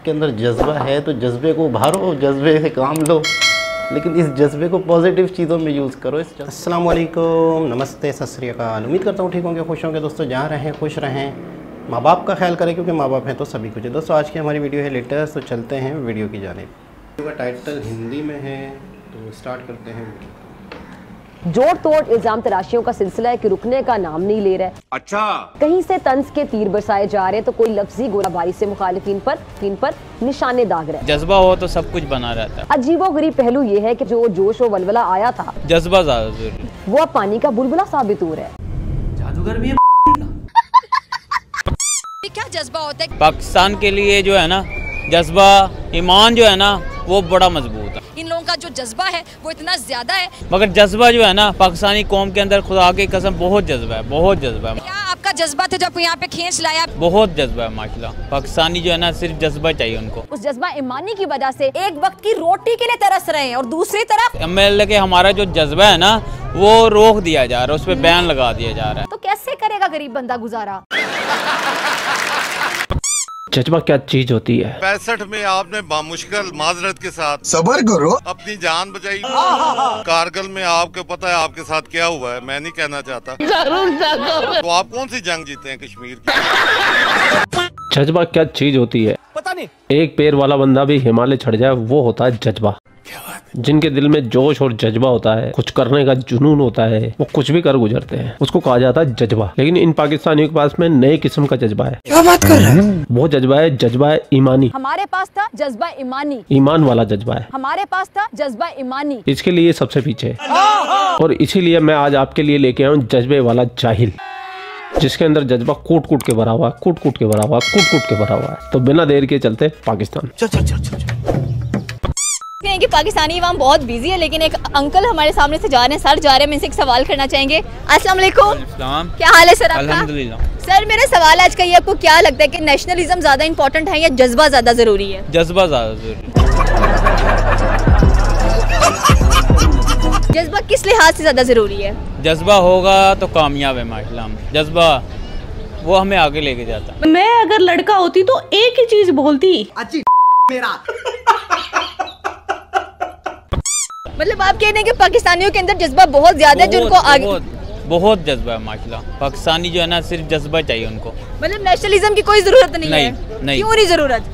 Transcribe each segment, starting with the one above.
आपके अंदर जज्बा है तो जज्बे को उभारो, जज्बे से काम लो, लेकिन इस जज्बे को पॉजिटिव चीज़ों में यूज़ करो। अस्सलाम वालेकुम, नमस्ते, सत श्री अकाल। उम्मीद करता हूँ ठीक होंगे, खुश होंगे दोस्तों, जहाँ रहें खुश रहें, माँ बाप का ख्याल करें क्योंकि माँ बाप हैं तो सभी कुछ है। दोस्तों आज की हमारी वीडियो है लेटेस्ट, तो चलते हैं वीडियो की जानिब। वीडियो का टाइटल हिंदी में है तो स्टार्ट करते हैं वीडियो। जोड़ तोड़ इल्जाम तराशियों का सिलसिला है कि रुकने का नाम नहीं ले रहा है। अच्छा, कहीं से तंज के तीर बरसाए जा रहे हैं तो कोई लफ्जी गोलाबारी से मुखालिफिन पर निशाने दाग रहे हैं। जज्बा हो तो सब कुछ बना रहता है। अजीबोगरीब पहलू ये है कि जो जोश और वलवला आया था, जज्बा ज्यादा जरूरी, वो अब पानी का बुलबुला साबित हो रहा है। जादूगर भी है। क्या जज्बा होता है पाकिस्तान के लिए जो है ना, जज्बा ईमान जो है ना वो बड़ा मजबूत है। इन लोगों का जो जज्बा है वो इतना ज्यादा है, मगर जज्बा जो है ना पाकिस्तानी कौम के अंदर खुदा की कसम बहुत जज्बा है, बहुत जज्बा है। क्या आपका जज्बा था जब यहाँ पे खींच लाया? बहुत जज्बा है माशाल्लाह। पाकिस्तानी जो है ना सिर्फ जज्बा चाहिए उनको। उस जज्बा ईमानी की वजह से एक वक्त की रोटी के लिए तरस रहे हैं और दूसरी तरफ MLA के हमारा जो जज्बा है ना वो रोक दिया जा रहा है, उस पर बैन लगा दिया जा रहा है। तो कैसे करेगा गरीब बंदा गुजारा? जज्बा क्या चीज होती है? 65 में आपने बामुश्किल माजरत के साथ सबर करो, अपनी जान बचाई। कारगिल में आपको पता है आपके साथ क्या हुआ है, मैं नहीं कहना चाहता। तो आप कौन सी जंग जीते हैं कश्मीर की? जज्बा क्या चीज होती है? पता नहीं। एक पैर वाला बंदा भी हिमालय चढ़ जाए वो होता है जज्बा। जिनके दिल में जोश और जज्बा होता है, कुछ करने का जुनून होता है, वो कुछ भी कर गुजरते हैं, उसको कहा जाता है जज्बा। लेकिन इन पाकिस्तानियों के पास में नए किस्म का जज्बा है। क्या बात कर रहे हैं? वो जज्बा है ईमानी। हमारे पास था जज्बा ईमानी, ईमान वाला जज्बा है। हमारे पास था जज्बा ईमानी। इसके लिए सबसे पीछे है। और इसीलिए मैं आज आपके लिए लेके आया हूँ जज्बे वाला जाहिल, जिसके अंदर जज्बा कूट कूट के भरा हुआ, कूट कूट के भरा हुआ, कूट कूट के भरा हुआ है। तो बिना देर के चलते पाकिस्तान। कि पाकिस्तानी अवाम बहुत बिजी है, लेकिन एक अंकल हमारे सामने से जा रहे हैं, सर जा रहे हैं, मैं इनसे एक सवाल करना चाहेंगे। अस्सलाम वालेकुम, क्या हाल है सर आपका? अल्हम्दुलिल्लाह। सर मेरा सवाल आज का ये, आपको क्या लगता है कि नेशनलिज्म ज्यादा इंपॉर्टेंट है या जज्बा ज्यादा जरूरी है? जज्बा ज्यादा जरूरी। जज्बा किस लिहाज से ज्यादा जरूरी है? जज्बा होगा तो कामयाब है माशाल्लाह। जज्बा वो हमें आगे लेके जाता है। मैं अगर लड़का होती तो एक ही चीज बोलती, मेरा मतलब आप कह रहे हैं कि पाकिस्तानियों के अंदर जज्बा बहुत ज्यादा है, जिनको आगे बहुत जज्बा है माशाल्लाह। पाकिस्तानी जो है ना सिर्फ जज्बा चाहिए उनको, मतलब नेशनलिज्म की कोई जरूरत नहीं है। नहीं। क्यों नहीं जरूरत?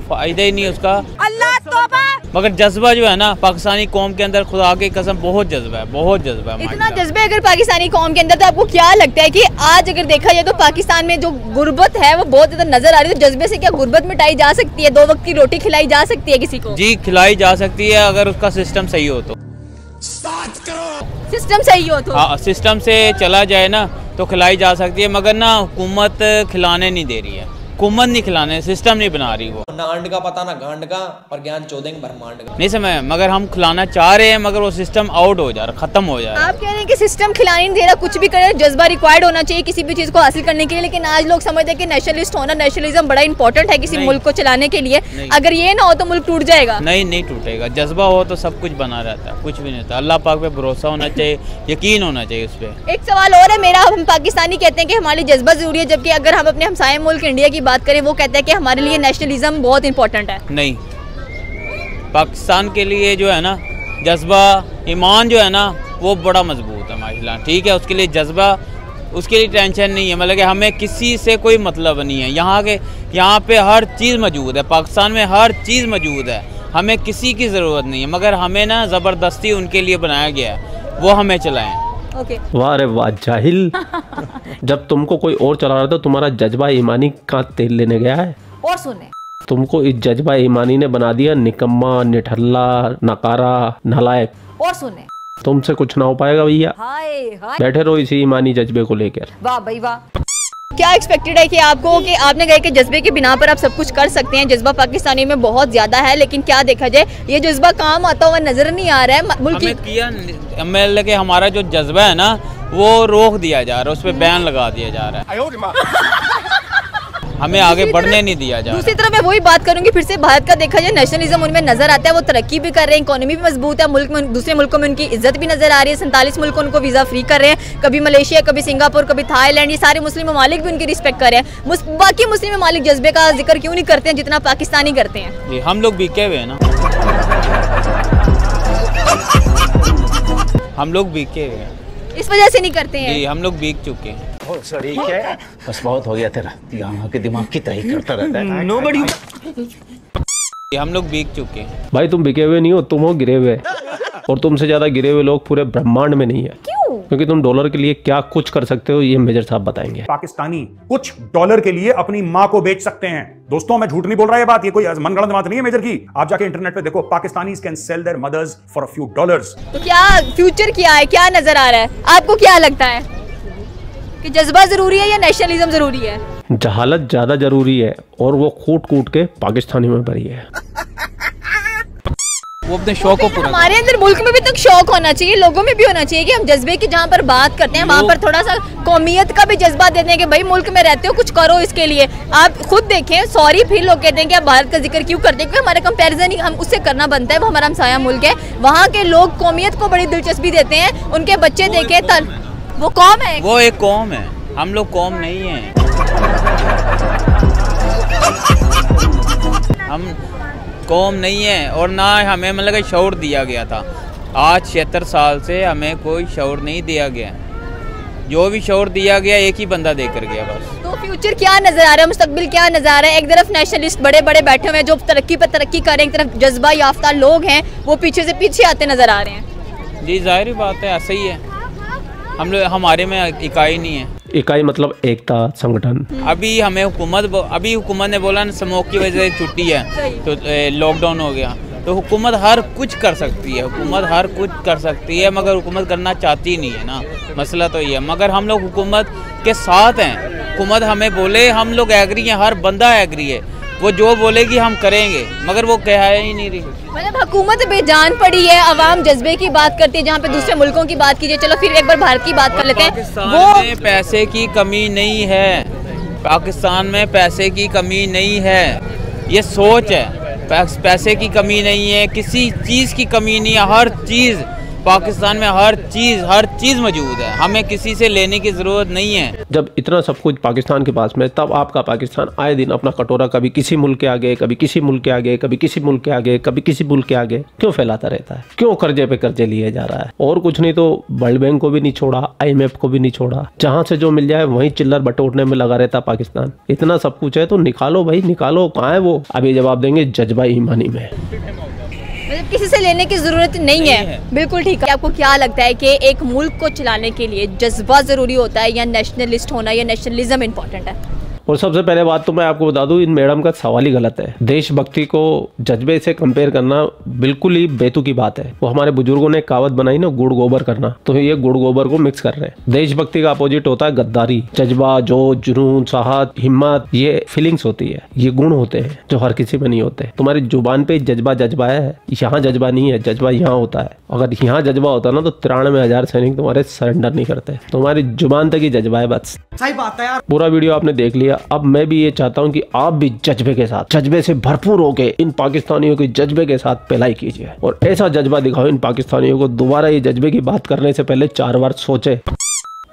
फायदा ही नहीं उसका। अल्लाह तौबा। मगर जज्बा जो है ना पाकिस्तानी कौम के अंदर खुदा की कसम बहुत जज्बा है, बहुत जज्बा है। इतना जज्बा अगर पाकिस्तानी कौम के अंदर, तो आपको क्या लगता है कि आज अगर देखा जाए तो पाकिस्तान में जो गुर्बत है वो बहुत ज्यादा नजर आ रही है? तो जज्बे से क्या गुर्बत मिटाई जा सकती है? 2 वक्त की रोटी खिलाई जा सकती है किसी को? जी खिलाई जा सकती है अगर उसका सिस्टम सही हो तो। सिस्टम सही हो तो? हाँ, सिस्टम से चला जाए ना तो खिलाई जा सकती है, मगर ना हुकूमत खिलाने नहीं दे रही है। हुकूमत नहीं खिलाने, सिस्टम नहीं बना रही। वो ना अंड का पता ना गांड का, और ज्ञान चौदेंगे ब्रह्मांड का। नहीं समझ, मगर हम खिलाना चाह रहे हैं मगर वो सिस्टम आउट हो जा रहा, खत्म हो जा रहा है। आप कह रहे हैं कि सिस्टम खिलाने नहीं दे रहा, कुछ भी करे, जज्बा रिक्वायर्ड होना चाहिए किसी भी चीज को हासिल करने के लिए। लेकिन आज लोग समझते हैं कि नेशनलिस्ट होना, नेशनलिज्म बड़ा इंपॉर्टेंट है किसी मुल्क को चलाने के लिए। अगर ये ना हो तो मुल्क टूट जाएगा। नहीं टूटेगा। जज्बा हो तो सब कुछ बना रहता है, कुछ भी नहीं होता। अल्लाह पाक पे भरोसा होना चाहिए, यकीन होना चाहिए उस पर। एक सवाल और है मेरा, हम पाकिस्तानी कहते हैं कि हमारे जज्बा जरूरी है, जबकि अगर हम अपने हमसाये मुल्क इंडिया की बात करें वो कहते हैं कि हमारे लिए नेशनलिज्म बहुत इंपॉर्टेंट है। नहीं, पाकिस्तान के लिए जो है ना जज्बा ईमान जो है ना वो बड़ा मजबूत है माशाल्लाह। ठीक है, उसके लिए जज्बा, उसके लिए टेंशन नहीं है। मतलब कि हमें किसी से कोई मतलब नहीं है। यहाँ पे हर चीज़ मौजूद है, पाकिस्तान में हर चीज़ मौजूद है, हमें किसी की ज़रूरत नहीं है। मगर हमें ना ज़बरदस्ती उनके लिए बनाया गया है, वो हमें चलाएं। वाह रे वाह जाहिल। जब तुमको कोई और चला रहा था, तुम्हारा जज्बा ईमानी का तेल लेने गया है। और सुने, तुमको इस जज्बा ईमानी ने बना दिया निकम्मा, निठल्ला, नकारा, नालायक। और सुने, तुमसे कुछ ना हो पाएगा भैया। हाय हाय, बैठे रहो इसी ईमानी जज्बे को लेकर। वाह भाई वाह। क्या एक्सपेक्टेड है कि आपको, कि आपने कहा कि जज्बे के बिना पर आप सब कुछ कर सकते हैं? जज्बा पाकिस्तानी में बहुत ज्यादा है, लेकिन क्या देखा जाए ये जज्बा काम आता हुआ नजर नहीं आ रहा है मुल्क किया। MLA के हमारा जो जज्बा है ना वो रोक दिया जा रहा है, उस पर बैन लगा दिया जा रहा है। हमें आगे बढ़ने नहीं दिया जा रहा। दूसरी तरफ मैं वही बात करूंगी फिर से, भारत का देखा जाए नेशनलिज्म उनमें नजर आता है, वो तरक्की भी कर रहे हैं, इकोनॉमी भी मजबूत है, मुल्क में दूसरे मुल्कों में उनकी इज्जत भी नजर आ रही है, 47 मुल्क उनको वीजा फ्री कर रहे हैं, कभी मलेशिया, कभी सिंगापुर, कभी थाईलैंड, ये सारे मुस्लिम ममालिक भी उनकी रिस्पेक्ट कर रहे हैं। बाकी मुस्लिम ममालिक जज्बे का जिक्र क्यों नहीं करते हैं जितना पाकिस्तानी करते हैं? हम लोग बीके हुए हैं ना, हम लोग बीके हुए हैं, इस वजह से नहीं करते हैं। जी हम लोग बीक चुके हैं। सॉरी क्या बस बहुत हो गया तेरा, यहाँ के दिमाग की तही करता रहता है। नोबडी हम लोग बीक चुके हैं। भाई तुम बिके हुए नहीं हो, तुम हो गिरे हुए, और तुमसे ज्यादा गिरे हुए लोग पूरे ब्रह्मांड में नहीं है। क्यों? क्योंकि तुम डॉलर के लिए क्या कुछ कर सकते हो ये मेजर साहब बताएंगे। पाकिस्तानी कुछ डॉलर के लिए अपनी माँ को बेच सकते हैं। दोस्तों मैं झूठ नहीं बोल रहा, ये बात, ये कोई मनगढ़ंत बात नहीं है मेजर की। आप जाके इंटरनेट पे देखो, Pakistanis can sell their mothers for a few dollars. तो क्या फ्यूचर क्या है, क्या नजर आ रहा है आपको? क्या लगता है कि जज्बा जरूरी है या नेशनलिज्म जरूरी है? जहालत ज्यादा जरूरी है, और वो कूट कूट के पाकिस्तानी में भरी है। वो अपने शौक को पूरा, हमारे अंदर मुल्क में भी तक शौक होना चाहिए, लोगों में भी होना चाहिए कि हम जज्बे की जहाँ पर बात करते हैं वहाँ पर थोड़ा सा कौमियत का भी जज्बा देते हैं कि भाई मुल्क में रहते हो कुछ करो इसके लिए। आप खुद देखें, सॉरी फिर लोग कहते हैं कि आप भारत का जिक्र क्यों करते हैं, क्योंकि हमारा कंपैरिजन ही हम उससे करना बनता है, वो हमारा हमसाया मुल्क है। वहाँ के लोग कौमियत को बड़ी दिलचस्पी देते हैं, उनके बच्चे देखे वो कौम है, वो एक कौम है, हम लोग कौम नहीं है। हम कौम नहीं है, और ना हमें मतलब शऊर दिया गया था। आज 76 साल से हमें कोई शऊर नहीं दिया गया, जो भी शऊर दिया गया एक ही बंदा देकर गया बस। तो फ्यूचर क्या नजर आ रहा है, मुस्तकबिल क्या नजर आ रहा है? एक तरफ नेशनलिस्ट बड़े बड़े बैठे हुए हैं जो तरक्की पर तरक्की कर रहे हैं, एक तरफ जज्बा याफ्ता लोग हैं वो पीछे से पीछे आते नजर आ रहे हैं। जी जाहिर बात है, ऐसा ही है। हम लोग, हमारे में इकाई नहीं है। इकाई मतलब एकता, संगठन। अभी हमें हुकूमत ने बोला स्मोक की वजह से छुट्टी है, तो लॉकडाउन हो गया, तो हुकूमत हर कुछ कर सकती है, हुकूमत हर कुछ कर सकती है, मगर हुकूमत करना चाहती नहीं है ना, मसला तो ये है। मगर हम लोग हुकूमत के साथ हैं, हुकूमत हमें बोले हम लोग एग्री हैं, हर बंदा एग्री है, वो जो बोलेगी हम करेंगे, मगर वो कहा ही नहीं रही। मतलब हुकूमत बेजान पड़ी है, अवाम जज्बे की बात करती है, जहाँ पे दूसरे मुल्कों की बात कीजिए। चलो फिर एक बार भारत की बात कर लेते हैं। पाकिस्तान में पैसे की कमी नहीं है, पाकिस्तान में पैसे की कमी नहीं है, ये सोच है। पैसे की कमी नहीं है, किसी चीज़ की कमी नहीं है, हर चीज़ पाकिस्तान में हर चीज़ मौजूद है, हमें किसी से लेने की ज़रूरत नहीं है। जब इतना सब कुछ पाकिस्तान के पास में, तब आपका पाकिस्तान आए दिन अपना कटोरा कभी किसी मुल्क के आगे, कभी किसी मुल्क के आगे, कभी किसी मुल्क के आगे, कभी किसी मुल्क के आगे क्यों फैलाता रहता है? क्यों कर्जे पे कर्जे लिए जा रहा है? और कुछ नहीं तो वर्ल्ड बैंक को भी नहीं छोड़ा, IMF को भी नहीं छोड़ा, जहाँ से जो मिल जाए वहीं चिल्लर बटोरने में लगा रहता पाकिस्तान। इतना सब कुछ है तो निकालो भाई, निकालो। कहाँ है वो? अभी जवाब देंगे जज्बा ईमानी में। मतलब किसी से लेने की जरूरत नहीं है। बिल्कुल ठीक है। आपको क्या लगता है कि एक मुल्क को चलाने के लिए जज्बा जरूरी होता है या नेशनलिस्ट होना या नेशनलिज्म इम्पोर्टेंट है? और सबसे पहले बात तो मैं आपको बता दूं, इन मैडम का सवाल ही गलत है। देशभक्ति को जज्बे से कंपेयर करना बिल्कुल ही बेतुकी बात है। वो हमारे बुजुर्गों ने कहावत बनाई ना, गुड़ गोबर करना, तो ये गुड़ गोबर को मिक्स कर रहे हैं। देशभक्ति का अपोजिट होता है गद्दारी। जज्बा, जोश, जुनून, साहत, हिम्मत, ये फीलिंग्स होती है, ये गुण होते हैं जो हर किसी में नहीं होते। तुम्हारी जुबान पे जज्बा जज्बा है, यहाँ जज्बा नहीं है, जज्बा यहाँ होता है। अगर यहाँ जज्बा होता ना तो 93,000 सैनिक तुम्हारे सरेंडर नहीं करते। तुम्हारी जुबान तक ही जज्बा है बस। सही बात है यार। पूरा वीडियो आपने देख लिया। अब मैं भी ये चाहता हूँ कि आप भी जज्बे के साथ, जज्बे से भरपूर होके इन पाकिस्तानियों के जज्बे के साथ पहलाई कीजिए और ऐसा जज्बा दिखाओ इन पाकिस्तानियों को, दोबारा ये जज्बे की बात करने से पहले 4 बार सोचे।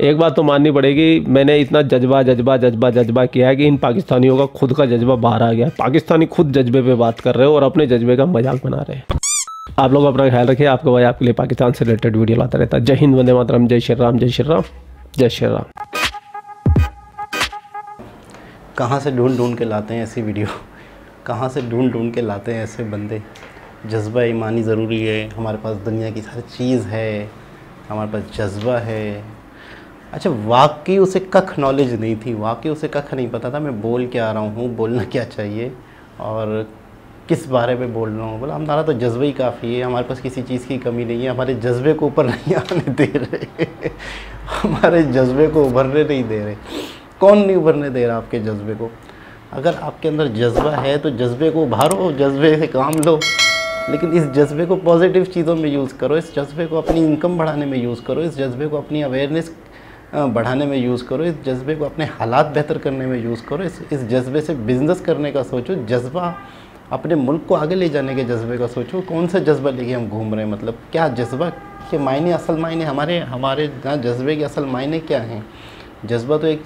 एक बात तो माननी पड़ेगी, मैंने इतना जज्बा जज्बा जज्बा जज्बा किया है कि इन पाकिस्तानियों का खुद का जज्बा बाहर आ गया। पाकिस्तानी खुद जज्बे पे बात कर रहे हो और अपने जज्बे का मजाक बना रहे हैं। आप लोग अपना ख्याल रखिए। आपको भाई आपके लिए पाकिस्तान से रिलेटेड वीडियो लाता रहता है। जय हिंद, वंदे मातरम, जय श्री राम, जय श्री राम, जय श्री राम। कहाँ से ढूंढ के लाते हैं ऐसी वीडियो, कहाँ से ढूंढ के लाते हैं ऐसे बंदे। जज्बा ईमानी ज़रूरी है। हमारे पास दुनिया की हर चीज़ है, हमारे पास जज्बा है। अच्छा, वाकई उसे कख नॉलेज नहीं थी, वाकई उसे कख नहीं पता था मैं बोल क्या रहा हूँ, बोलना क्या चाहिए और किस बारे में बोल रहा हूँ। बोला हमारा तो जज्बा ही काफ़ी है, हमारे पास किसी चीज़ की कमी नहीं है, हमारे जज्बे को ऊपर नहीं आने दे रहे हमारे जज्बे को उभरने नहीं दे रहे। कौन नहीं उभरने दे रहा आपके जज्बे को? अगर आपके अंदर जज्बा है तो जज्बे को उभारो, जज्बे से काम लो, लेकिन इस जज्बे को पॉजिटिव चीज़ों में यूज़ करो, इस जज्बे को अपनी इनकम बढ़ाने में यूज़ करो, इस जज्बे को अपनी अवेयरनेस बढ़ाने में यूज़ करो, इस जज्बे को अपने हालात बेहतर करने में यूज़ करो, इस जज्बे से बिज़नेस करने का सोचो, जज्बा अपने मुल्क को आगे ले जाने के जज्बे का सोचो। कौन सा जज्बा लेके हम घूम रहे हैं, मतलब क्या जज्बा के मायने, असल मायने हमारे यहाँ जज्बे के असल मायने क्या हैं। जज्बा तो एक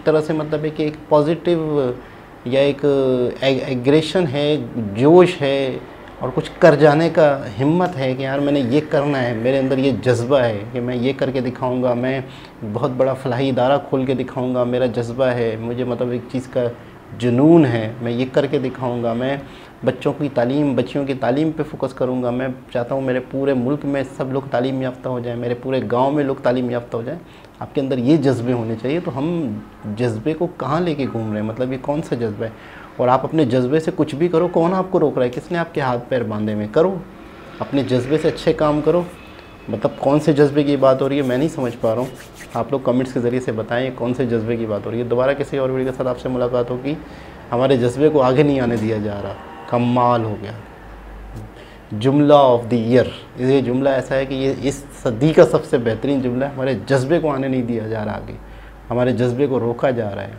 तरह से मतलब है कि एक पॉजिटिव या एक एग्रेशन है, जोश है और कुछ कर जाने का हिम्मत है कि यार मैंने ये करना है, मेरे अंदर ये जज्बा है कि मैं ये करके दिखाऊंगा, मैं बहुत बड़ा फलाही इदारा खोल के दिखाऊंगा, मेरा जज्बा है, मुझे मतलब एक चीज़ का जुनून है, मैं ये करके दिखाऊंगा, मैं बच्चों की तालीम पे फोकस करूंगा, मैं चाहता हूँ मेरे पूरे मुल्क में सब लोग तालीम याफ्ता हो जाएं, मेरे पूरे गांव में लोग तालीम याफ्ता हो जाएं। आपके अंदर ये जज्बे होने चाहिए। तो हम जज्बे को कहाँ लेके घूम रहे हैं, मतलब ये कौन सा जज्बा है। और आप अपने जज्बे से कुछ भी करो, कौन आपको रोक रहा है, किसने आपके हाथ पैर बांधे हुए, करो अपने जज्बे से अच्छे काम करो। मतलब कौन से जज्बे की बात हो रही है मैं नहीं समझ पा रहा हूँ, आप लोग कमेंट्स के ज़रिए से बताएं कौन से जज्बे की बात हो रही है। दोबारा किसी और वीडियो के साथ आपसे मुलाकात होगी। हमारे जज्बे को आगे नहीं आने दिया जा रहा, कमाल हो गया। जुमला ऑफ द ईयर, ये जुमला ऐसा है कि ये इस सदी का सबसे बेहतरीन जुमला है। हमारे जज्बे को आने नहीं दिया जा रहा आगे, हमारे जज्बे को रोका जा रहा है,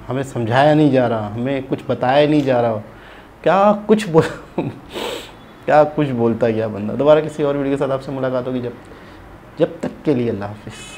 हमें समझाया नहीं जा रहा, हमें कुछ बताया नहीं जा रहा। क्या कुछ बोलता गया बंदा। दोबारा किसी और वीडियो के साथ आपसे मुलाकात होगी। जब तक के लिए अल्लाह हाफ़िज़।